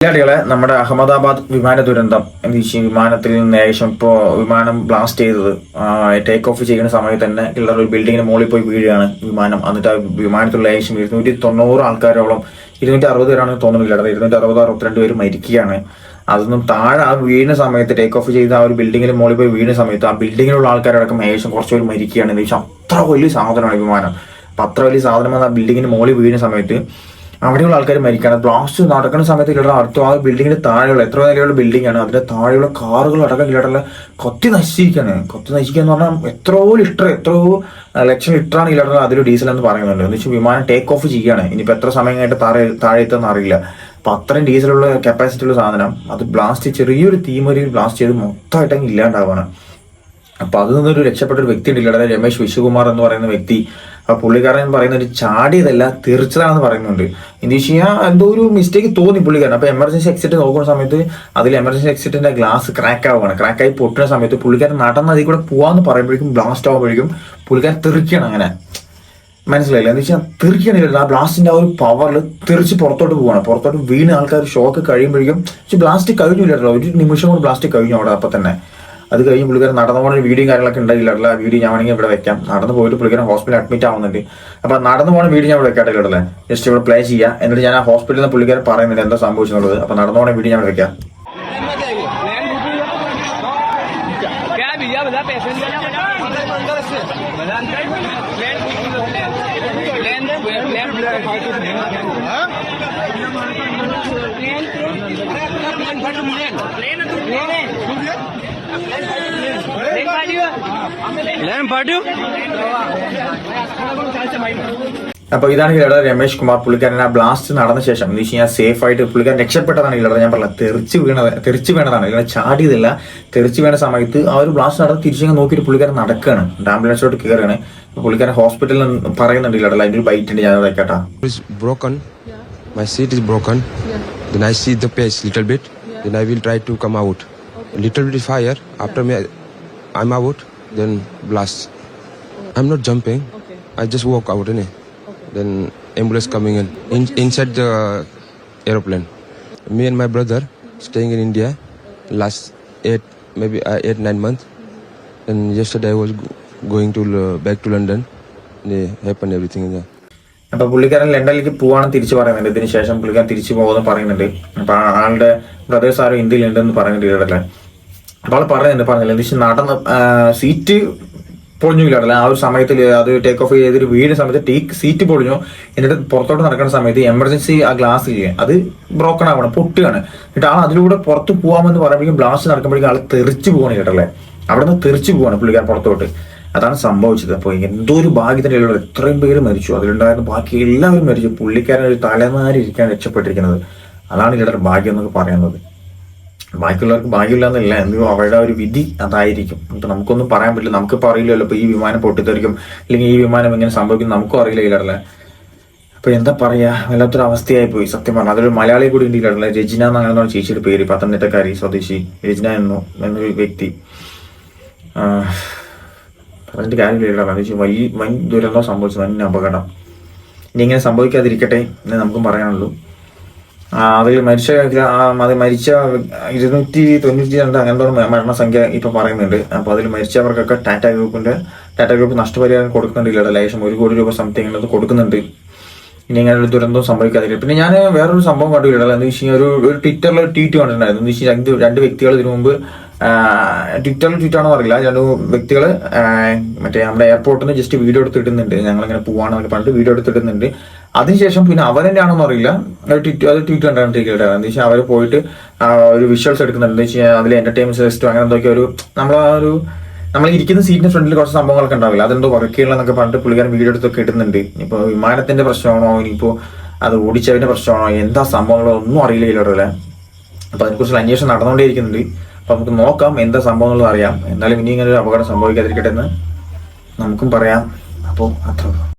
മലയാളികളെ നമ്മുടെ അഹമ്മദാബാദ് വിമാന ദുരന്തം വിമാനത്തിൽ നിന്ന് ഏകദേശം ഇപ്പോൾ വിമാനം ബ്ലാസ്റ്റ് ചെയ്തത് ടേക്ക് ഓഫ് ചെയ്യുന്ന സമയത്ത് തന്നെ ഒരു ബിൽഡിങ്ങിന് മുകളിൽ പോയി വീഴുകയാണ് വിമാനം. എന്നിട്ട് ആ വിമാനത്തിലുള്ള ഏകദേശം 290 ആൾക്കാരോളം 260 പേരാണെന്ന് തോന്നുന്നില്ല, 262 പേര് മരിക്കുകയാണ്. അതൊന്നും താഴെ ആ വീഴുന്ന സമയത്ത് ടേക്ക് ഓഫ് ചെയ്ത ആ ഒരു ബിൽഡിങ്ങിന് മുകളിൽ പോയി വീഴുന്ന സമയത്ത് ആ ബിൽഡിങ്ങിലുള്ള ആൾക്കാരടക്കം ഏകദേശം കുറച്ചുപേർ മരിക്കുകയാണ്. എന്ന് വെച്ചാൽ അത്ര വലിയ സാധനമാണ് വിമാനം. അപ്പൊ അത്ര വലിയ സാധനം ആ ബിൽഡിങ്ങിന് മുകളിൽ വീഴുന്ന സമയത്ത് അവിടെയുള്ള ആൾക്കാർ മരിക്കാണ്. ബ്ലാസ്റ്റ് നടക്കുന്ന സമയത്ത് ഇല്ലാതെ അടുത്ത ആ ബിൽഡിങ്ങിന്റെ താഴെയുള്ള എത്ര നിലയുള്ള ബിൽഡിംഗ് ആണ്, അതിന്റെ താഴെയുള്ള കാറുകൾ അടക്കം ഇല്ലാതെ കത്തി നശിച്ചിരിക്കുകയാണ്. കത്തി നശിക്കുക എന്ന് പറഞ്ഞാൽ എത്രയോ ലക്ഷം ലിറ്ററാണ് ഇല്ലാതെ അതിൽ ഡീസൽ എന്ന് പറയുന്നുണ്ട്. എന്ന് വെച്ചാൽ വിമാനം ടേക്ക് ഓഫ് ചെയ്യുകയാണ്. ഇനിയിപ്പോൾ എത്ര സമയം കഴിഞ്ഞിട്ട് താഴെ എത്തുമെന്ന് അറിയില്ല. അപ്പൊ അത്രയും ഡീസലുള്ള കപ്പാസിറ്റി ഉള്ള സാധനം അത് ബ്ലാസ്റ്റ് ചെറിയൊരു തീമൊരിയിൽ ബ്ലാസ്റ്റ് ചെയ്ത് മൊത്തമായിട്ട് അങ്ങ് ഇല്ലാണ്ടാവുകയാണ്. അപ്പൊ അതിൽ നിന്നൊരു രക്ഷപ്പെട്ട ഒരു വ്യക്തി ഉണ്ട് ഇല്ലാതെ, രമേശ് വിശ്വകുമാർ എന്ന് പറയുന്ന വ്യക്തി. അപ്പൊ പുള്ളിക്കാരൻ പറയുന്ന ഒരു ചാടിയതല്ല, തെറിച്ചതാണെന്ന് പറയുന്നുണ്ട്. എന്ത് വെച്ച് കഴിഞ്ഞാൽ എന്തോ ഒരു മിസ്റ്റേക്ക് തോന്നി പുള്ളിക്കാരൻ. അപ്പൊ എമർജൻസി എക്സിറ്റ് നോക്കുന്ന സമയത്ത് അതിൽ എമർജൻസി എക്സിറ്റിന്റെ ഗ്ലാസ് ക്രാക്ക് ആവുകയാണ്. ക്രാക്കായി പൊട്ടുന്ന സമയത്ത് പുള്ളിക്കാരൻ നടന്ന് അതിൽ കൂടെ പോവാന്ന് പറയുമ്പോഴേക്കും ബ്ലാസ്റ്റ് ആകുമ്പോഴേക്കും പുള്ളിക്കാരൻ തെറിക്കുകയാണ്. അങ്ങനെ മനസ്സിലായില്ല, എന്ന് വെച്ചാൽ തെറിക്കണില്ല. ആ ബ്ലാസ്റ്റിന്റെ ആ ഒരു പവറിൽ തെറിച്ച് പുറത്തോട്ട് പോവാണ്. പുറത്തോട്ട് വീണ് ആൾക്കാർ ഷോക്ക് കഴിയുമ്പോഴേക്കും ബ്ലാസ്റ്റ് കഴിഞ്ഞില്ലല്ലോ, ഒരു നിമിഷം കൊണ്ട് ബ്ലാസ്റ്റ് കഴിഞ്ഞു അവിടെ. അപ്പൊ തന്നെ അത് കഴിഞ്ഞ് പുള്ളിക്കാരൻ നടന്നു പോകുന്ന വീഡിയോ കാര്യങ്ങളൊക്കെ ഉണ്ടായില്ല. ആ വീഡിയോ ഞാൻ വേണമെങ്കിൽ ഇവിടെ വെക്കാം. നടന്നു പോയിട്ട് പുള്ളിക്കാരൻ ഹോസ്പിറ്റലിൽ അഡ്മിറ്റ് ആവുന്നുണ്ട്. അപ്പൊ നടന്നു പോകുന്ന വീഡിയോ ഞാൻ ഇവിടെ വെക്കാട്ടില്ലല്ലേ, ജസ്റ്റ് ഇവിടെ പ്ലേ ചെയ്യാം. എന്നിട്ട് ഞാൻ ആ ഹോസ്പിറ്റലിൽ നിന്ന് പുള്ളിക്കാരൻ പറയുന്നുണ്ട് എന്താ സംഭവിച്ചെന്നുള്ളത്. അപ്പൊ നടന്നു പോകുന്ന വീഡിയോ ഞാൻ ഇവിടെ വെക്കാം. അപ്പൊ ഇതാണ് ഇവിടെ രമേശ് കുമാർ. പുള്ളിക്കാരൻ ആ ബ്ലാസ്റ്റ് നടന്ന ശേഷം എന്ന് വെച്ച് കഴിഞ്ഞാൽ സേഫ് ആയിട്ട് പുള്ളിക്കാരൻ രക്ഷപ്പെട്ടതാണ്. ഇവിടെ ഞാൻ പറഞ്ഞത് തെറിച്ച് വീണതാണ്, ഇവിടെ ചാടിയതല്ല. തെറിച്ച് വീണ സമയത്ത് ആ ഒരു ബ്ലാസ്റ്റ് നടന്ന് തിരിച്ചു നോക്കിയിട്ട് പുള്ളിക്കാരൻ നടക്കുകയാണ്, ആംബുലൻസിലോട്ട് കയറുകയാണ്. പുള്ളിക്കാരൻ ഹോസ്പിറ്റലിൽ പറയുന്നുണ്ട് ഇവിടെ അതിന്റെ ഒരു ബൈറ്റ് ഉണ്ട്, ഞാൻ വെക്കട്ടാ. My seat is broken. Then I see the pace little bit. Then I will try to come out. Little bit fire. After me, I'm out. Then blast. I'm not jumping. I just walk out. Then ambulance coming inside the aeroplane. Me and my brother staying in India last 8-9 months. And yesterday I was going to back to London. It happened everything in there. അപ്പൊ പുള്ളിക്കാരൻ ലണ്ടനിലേക്ക് പോവാണെന്ന് തിരിച്ചു പറയുന്നുണ്ട്. ഇതിന് ശേഷം പുള്ളിക്കാരൻ തിരിച്ചു പോകുമെന്ന് പറയുന്നുണ്ട്. അപ്പൊ ആളുടെ ബ്രദേഴ്സ് ആരും ഇന്ത്യയിലുണ്ടെന്ന് പറയുന്നുണ്ട് ഇടല്ലേ. അപ്പൊ ആൾ പറഞ്ഞില്ല എന്ന് വെച്ചാൽ നടന്ന സീറ്റ് പൊളിഞ്ഞില്ല. ആ ഒരു സമയത്ത് അത് ടേക്ക് ഓഫ് ചെയ്തൊരു വീടിന് സമയത്ത് സീറ്റ് പൊളിഞ്ഞു. എന്നിട്ട് പുറത്തോട്ട് നടക്കുന്ന സമയത്ത് എമർജൻസി ആ ഗ്ലാസ് ഇല്ലേ അത് ബ്രോക്കൺ ആവണം, പൊട്ടുകയാണ്. എന്നിട്ട് ആ അതിലൂടെ പുറത്ത് പോവാമെന്ന് പറയുമ്പോഴേക്കും ബ്ലാസ്റ്റ് നടക്കുമ്പോഴേക്കും ആൾ തെറിച്ചു പോവാണ് കേട്ടല്ലേ. അവിടെ നിന്ന് തെറിച്ചു പോവാണ് പുള്ളിക്കാരൻ പുറത്തോട്ട്. അതാണ് സംഭവിച്ചത്. അപ്പോൾ എന്തോ ഒരു ഭാഗ്യത്തിനുള്ള എത്രയും പേര് മരിച്ചു, അതിലുണ്ടായിരുന്ന ബാക്കി എല്ലാവരും മരിച്ചു. പുള്ളിക്കാരൻ ഒരു തലമാരിയിരിക്കാൻ രക്ഷപ്പെട്ടിരിക്കുന്നത്. അതാണ് ഇവിടെ ഭാഗ്യം എന്നൊക്കെ പറയുന്നത്. ബാക്കിയുള്ളവർക്ക് ഭാഗ്യമില്ല എന്നല്ല, എന്തോ അവരുടെ ഒരു വിധി അതായിരിക്കും. ഇപ്പൊ നമുക്കൊന്നും പറയാൻ പറ്റില്ല. നമുക്കിപ്പോൾ അറിയില്ലല്ലോ ഇപ്പൊ ഈ വിമാനം പൊട്ടിത്തെറിക്കും അല്ലെങ്കിൽ ഈ വിമാനം എങ്ങനെ സംഭവിക്കും നമുക്കും അറിയില്ല ഇല്ലല്ലേ. അപ്പൊ എന്താ പറയാ, വല്ലാത്തൊരു അവസ്ഥയായി പോയി സത്യം പറഞ്ഞാൽ. അതൊരു മലയാളി കൂടി ഉണ്ട് ഇല്ലല്ലേ, രചന എന്നങ്ങനെ ചേച്ചിയുടെ പേര്, പത്തനംതിട്ടക്കാരി സ്വദേശി രചന എന്നൊരു വ്യക്തി. അതിന്റെ കാര്യമില്ല, വൻ ദുരന്തം സംഭവിച്ചത്, വൻ അപകടം. ഇനി ഇങ്ങനെ സംഭവിക്കാതിരിക്കട്ടെ എന്ന് നമുക്കും പറയാനുള്ളൂ. അതിൽ മരിച്ച 292 അങ്ങനത്തെ മരണസംഖ്യ ഇപ്പൊ പറയുന്നുണ്ട്. അപ്പൊ അതിൽ മരിച്ചവർക്കൊക്കെ ടാറ്റ ഗ്രൂപ്പ് നഷ്ടപരിഹാരം കൊടുക്കുന്നുണ്ട് ഇല്ല, ലേശം 1 കോടി രൂപ സംതിങ് ഉള്ളത് കൊടുക്കുന്നുണ്ട്. ഇനി ഇങ്ങനെ ഒരു ദുരന്തവും സംഭവിക്കാതിരിക്കും. പിന്നെ ഞാൻ വേറൊരു സംഭവം കണ്ടില്ല, എന്ന് വെച്ച് കഴിഞ്ഞാൽ ഒരു ട്വിറ്ററിൽ ഒരു ട്വീറ്റ് കണ്ടിട്ടുണ്ടായിരുന്നു. എന്ന് വെച്ച് കഴിഞ്ഞാൽ 2 വ്യക്തികൾ ഇതിനു മുമ്പ് ട്വീറ്റാണോ അറിയില്ല, 2 വ്യക്തികൾ മറ്റേ നമ്മുടെ എയർപോർട്ടിൽ നിന്ന് ജസ്റ്റ് വീഡിയോ എടുത്തിടുന്നുണ്ട്, ഞങ്ങളിങ്ങനെ പോവാണെന്നൊക്കെ പറഞ്ഞിട്ട് വീഡിയോ എടുത്തിടുന്നുണ്ട്. അതിനുശേഷം പിന്നെ അവരെന്നെ ആണെന്ന് അറിയില്ല, ട്വീറ്റ് കണ്ടിട്ടിരിക്കട്ടെ. എന്ന് വെച്ചാൽ അവർ പോയിട്ട് ഒരു വിഷ്വൽസ് എടുക്കുന്നുണ്ട്. എന്ന് വെച്ച് കഴിഞ്ഞാൽ അതിൽ എന്റർടൈൻമെന്റ് സിസ്റ്റം അങ്ങനെ എന്തൊക്കെ നമ്മൾ ഇരിക്കുന്ന സീറ്റിന്റെ ഫ്രണ്ടിൽ കുറച്ച് സംഭവങ്ങളൊക്കെ ഉണ്ടാവില്ല, അതെന്തോ വർക്ക് ചെയ്യണമെന്നൊക്കെ പറഞ്ഞിട്ട് പുള്ളിക്കാരൻ വീഡിയോ എടുത്തൊക്കെ ഇടുന്നുണ്ട്. ഇപ്പൊ വിമാനത്തിന്റെ പ്രശ്നമാണോ, ഇനിയിപ്പോ അത് ഓടിച്ചതിന്റെ പ്രശ്നമാണോ, എന്താ സംഭവങ്ങളോ ഒന്നും അറിയില്ല ഇല്ലല്ലേ. അപ്പൊ അതിനെക്കുറിച്ചുള്ള അന്വേഷണം നടന്നുകൊണ്ടേയിരിക്കുന്നുണ്ട്. അപ്പൊ നമുക്ക് നോക്കാം എന്താ സംഭവം അറിയാം. എന്നാലും ഇനി ഇങ്ങനെ ഒരു അപകടം സംഭവിക്കാതിരിക്കട്ടെ എന്ന് നമുക്കും പറയാം. അപ്പോൾ അത്ര